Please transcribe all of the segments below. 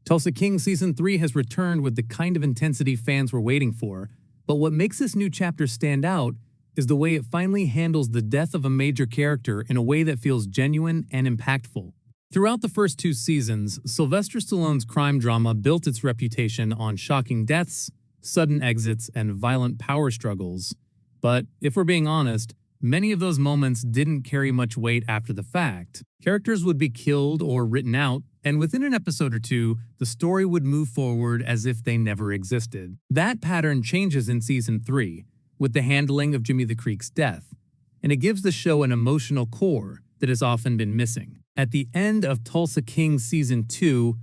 Tulsa King Season 3 has returned with the kind of intensity fans were waiting for, but what makes this new chapter stand out is the way it finally handles the death of a major character in a way that feels genuine and impactful. Throughout the first 2 seasons, Sylvester Stallone's crime drama built its reputation on shocking deaths, sudden exits, and violent power struggles. But if we're being honest, many of those moments didn't carry much weight after the fact. Characters would be killed or written out, and within an episode or two, the story would move forward as if they never existed. That pattern changes in Season 3, with the handling of Jimmy the Creek's death, and it gives the show an emotional core that has often been missing. At the end of Tulsa King Season 2,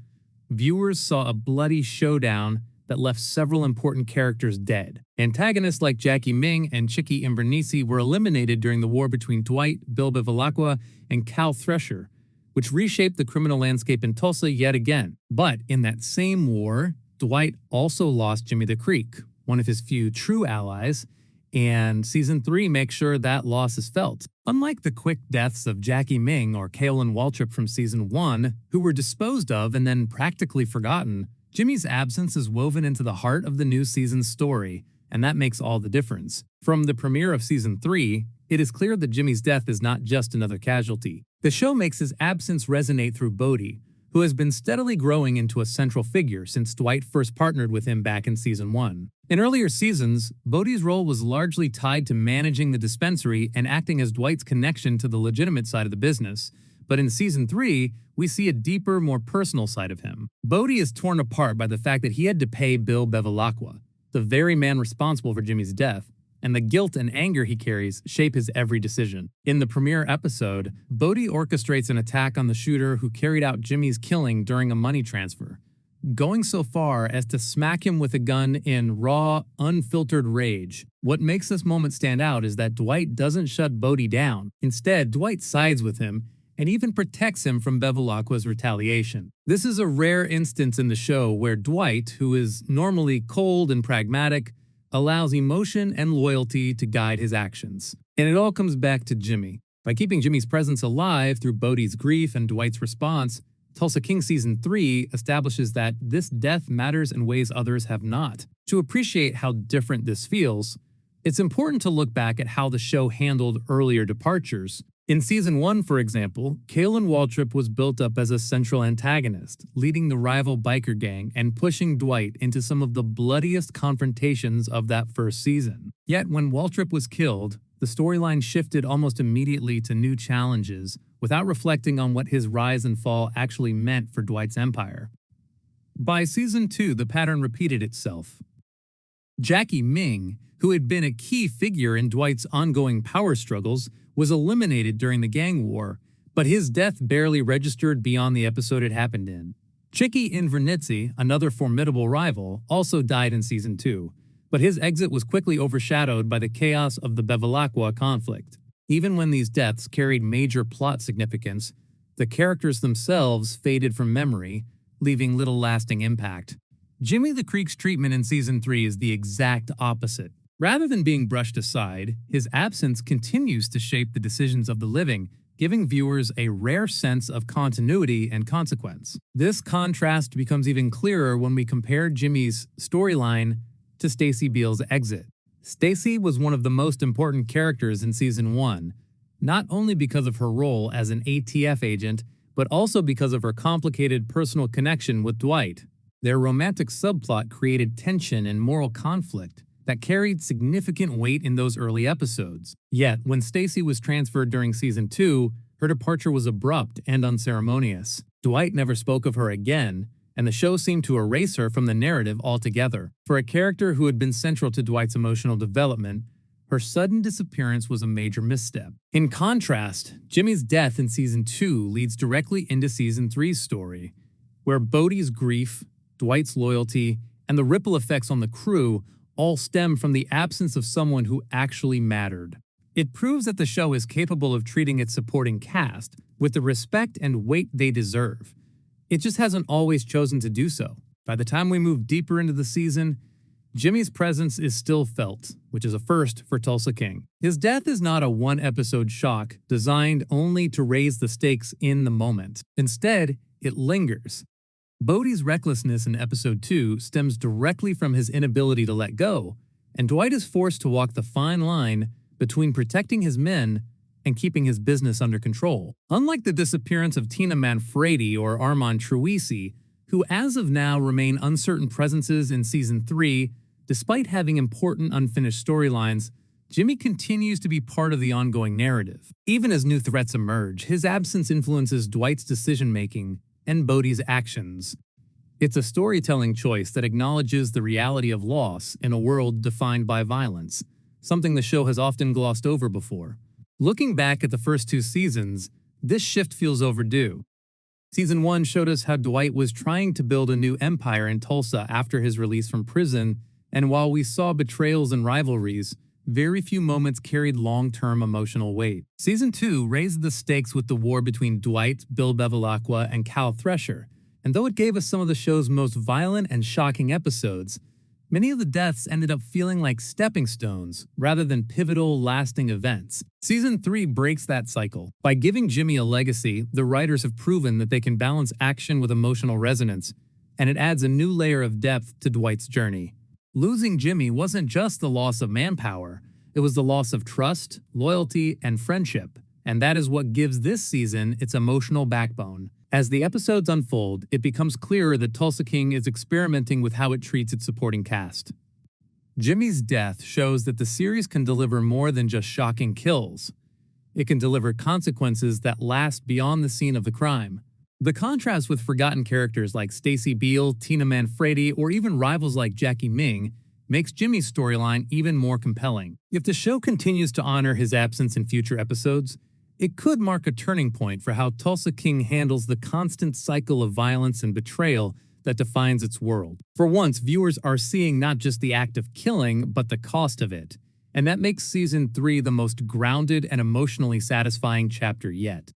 viewers saw a bloody showdown that left several important characters dead. Antagonists like Jackie Ming and Chicky Invernizzi were eliminated during the war between Dwight, Bill Bevilacqua, and Cal Thresher, which reshaped the criminal landscape in Tulsa yet again. But in that same war, Dwight also lost Jimmy the Creek, one of his few true allies, and Season 3 makes sure that loss is felt. Unlike the quick deaths of Jackie Ming or Kaolin Waltrip from Season 1, who were disposed of and then practically forgotten, Jimmy's absence is woven into the heart of the new season's story, and that makes all the difference. From the premiere of Season 3, it is clear that Jimmy's death is not just another casualty. The show makes his absence resonate through Bodie, who has been steadily growing into a central figure since Dwight first partnered with him back in Season 1. In earlier seasons, Bodie's role was largely tied to managing the dispensary and acting as Dwight's connection to the legitimate side of the business. But in Season 3, we see a deeper, more personal side of him. Bodie is torn apart by the fact that he had to pay Bill Bevilacqua, the very man responsible for Jimmy's death, and the guilt and anger he carries shape his every decision. In the premiere episode, Bodie orchestrates an attack on the shooter who carried out Jimmy's killing during a money transfer, going so far as to smack him with a gun in raw, unfiltered rage. What makes this moment stand out is that Dwight doesn't shut Bodie down. Instead, Dwight sides with him and even protects him from Bevilacqua's retaliation. This is a rare instance in the show where Dwight, who is normally cold and pragmatic, allows emotion and loyalty to guide his actions. And it all comes back to Jimmy. By keeping Jimmy's presence alive through Bodie's grief and Dwight's response, Tulsa King Season 3 establishes that this death matters in ways others have not. To appreciate how different this feels, it's important to look back at how the show handled earlier departures. In Season 1, for example, Kaolin Waltrip was built up as a central antagonist, leading the rival biker gang and pushing Dwight into some of the bloodiest confrontations of that first season. Yet when Waltrip was killed, the storyline shifted almost immediately to new challenges, without reflecting on what his rise and fall actually meant for Dwight's empire. By Season 2, the pattern repeated itself. Jackie Ming, who had been a key figure in Dwight's ongoing power struggles, was eliminated during the gang war, but his death barely registered beyond the episode it happened in. Chicky Invernizzi, another formidable rival, also died in Season 2, but his exit was quickly overshadowed by the chaos of the Bevilacqua conflict. Even when these deaths carried major plot significance, the characters themselves faded from memory, leaving little lasting impact. Jimmy the Creek's treatment in Season 3 is the exact opposite. Rather than being brushed aside, his absence continues to shape the decisions of the living, giving viewers a rare sense of continuity and consequence. This contrast becomes even clearer when we compare Jimmy's storyline to Stacy Beale's exit. Stacy was one of the most important characters in Season 1, not only because of her role as an ATF agent, but also because of her complicated personal connection with Dwight. Their romantic subplot created tension and moral conflict that carried significant weight in those early episodes. Yet, when Stacy was transferred during Season 2, her departure was abrupt and unceremonious. Dwight never spoke of her again, and the show seemed to erase her from the narrative altogether. For a character who had been central to Dwight's emotional development, her sudden disappearance was a major misstep. In contrast, Jimmy's death in Season 2 leads directly into Season 3's story, where Bodie's grief, Dwight's loyalty, and the ripple effects on the crew all stem from the absence of someone who actually mattered. It proves that the show is capable of treating its supporting cast with the respect and weight they deserve. It just hasn't always chosen to do so. By the time we move deeper into the season, Jimmy's presence is still felt, which is a first for Tulsa King. His death is not a one-episode shock designed only to raise the stakes in the moment. Instead, it lingers, Bodhi's recklessness in episode 2 stems directly from his inability to let go, and Dwight is forced to walk the fine line between protecting his men and keeping his business under control. Unlike the disappearance of Tina Manfredi or Armand Truisi, who as of now remain uncertain presences in Season 3, despite having important unfinished storylines, Jimmy continues to be part of the ongoing narrative. Even as new threats emerge, his absence influences Dwight's decision-making and Bodhi's actions. It's a storytelling choice that acknowledges the reality of loss in a world defined by violence, something the show has often glossed over before. Looking back at the first 2 seasons, this shift feels overdue. Season 1 showed us how Dwight was trying to build a new empire in Tulsa after his release from prison, and while we saw betrayals and rivalries, very few moments carried long-term emotional weight. Season 2 raised the stakes with the war between Dwight, Bill Bevilacqua, and Cal Thresher, and though it gave us some of the show's most violent and shocking episodes, many of the deaths ended up feeling like stepping stones rather than pivotal, lasting events. Season 3 breaks that cycle. By giving Jimmy a legacy, the writers have proven that they can balance action with emotional resonance, and it adds a new layer of depth to Dwight's journey. Losing Jimmy wasn't just the loss of manpower, it was the loss of trust, loyalty, and friendship, and that is what gives this season its emotional backbone. As the episodes unfold, it becomes clearer that Tulsa King is experimenting with how it treats its supporting cast. Jimmy's death shows that the series can deliver more than just shocking kills. It can deliver consequences that last beyond the scene of the crime. The contrast with forgotten characters like Stacy Beale, Tina Manfredi, or even rivals like Jackie Ming makes Jimmy's storyline even more compelling. If the show continues to honor his absence in future episodes, it could mark a turning point for how Tulsa King handles the constant cycle of violence and betrayal that defines its world. For once, viewers are seeing not just the act of killing, but the cost of it. And that makes Season 3 the most grounded and emotionally satisfying chapter yet.